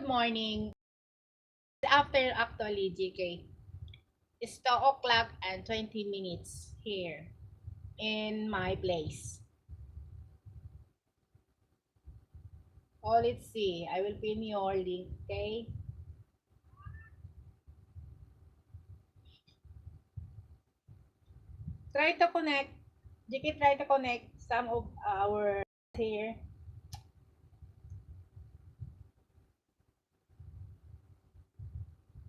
good morning. After actually, GK. It's 2 o'clock and 20 minutes here in my place. Oh, let's see. I will pin your link, okay? Try to connect. GK, try to connect some of our here.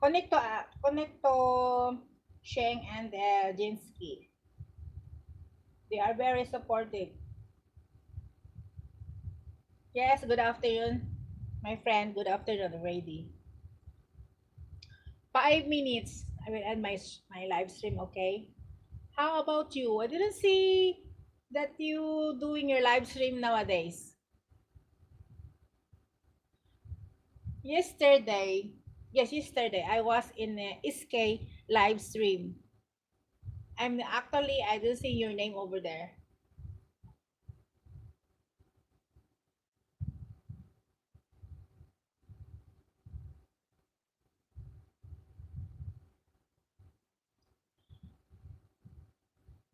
Connect to Sheng and Jinsky. They are very supportive. Yes, good afternoon, my friend. Good afternoon already. 5 minutes. I will end my live stream. Okay. How about you? I didn't see that you doing your live stream nowadays. Yesterday, yes, yesterday I was in SK live stream. I didn't see your name over there.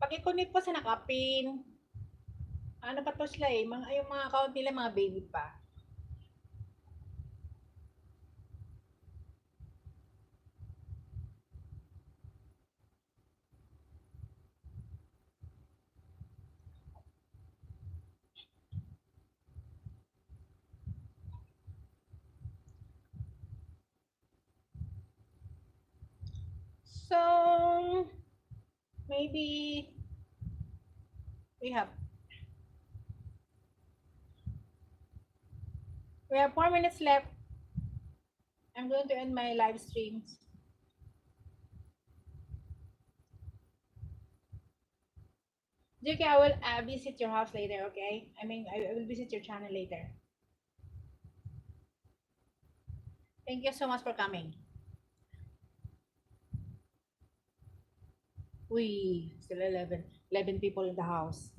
Pag-connect pa sa nakapin. Ano pa to sila eh? Yung mga account nila, mga baby pa. So, maybe we have we have 4 minutes left. I'm going to end my live streams. JK, I will visit your house later, okay? I will visit your channel later. Thank you so much for coming. We still 11 people in the house.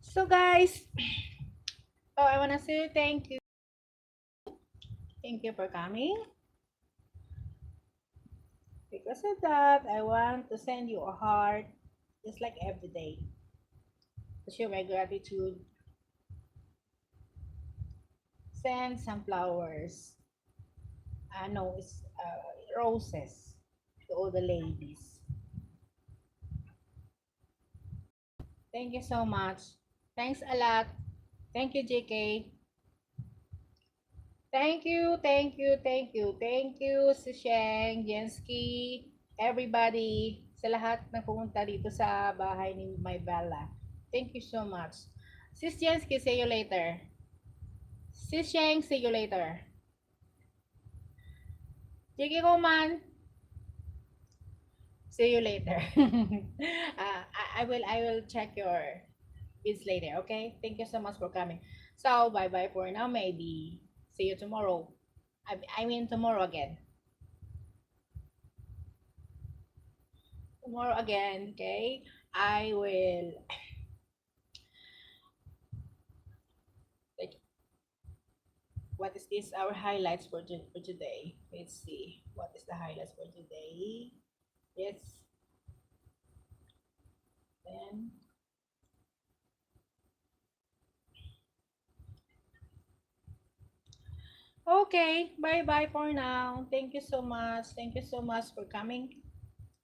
So guys, I want to say thank you. Thank you for coming. Because of that, I want to send you a heart just like every day to show my gratitude. Send some flowers. No, it's roses to all the ladies. Thank you so much. Thanks a lot. Thank you, JK. Thank you, thank you, thank you, thank you, si Sheng, Jensky, everybody, sa lahat na pumunta dito sa bahay ni My Bella. Thank you so much. Sis Jensky, see you later. Sis Sheng, see you later. Jiggy Roman, see you later. I will check your bids later, okay? Thank you so much for coming. So, bye-bye for now, maybe. See you tomorrow. I mean tomorrow again. Tomorrow again, okay? I will like what is this our highlights for today? Let's see. What is the highlights for today? Yes. Then okay, bye-bye for now. Thank you so much. Thank you so much for coming.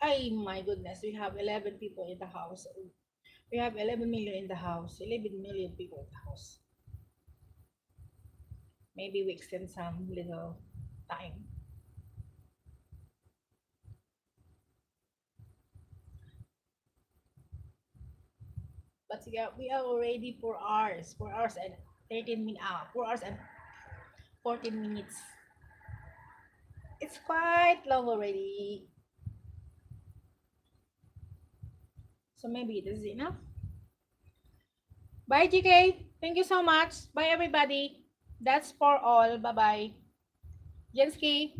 Ay, my goodness, we have 11 people in the house. We have 11 million in the house. 11 million people in the house. Maybe we extend some little time. But yeah, we are already 4 hours. 4 hours and 13 minutes. 4 hours and 14 minutes. It's quite long already. So maybe this is enough. Bye, GK. Thank you so much. Bye, everybody. That's for all. Bye-bye. Jensky.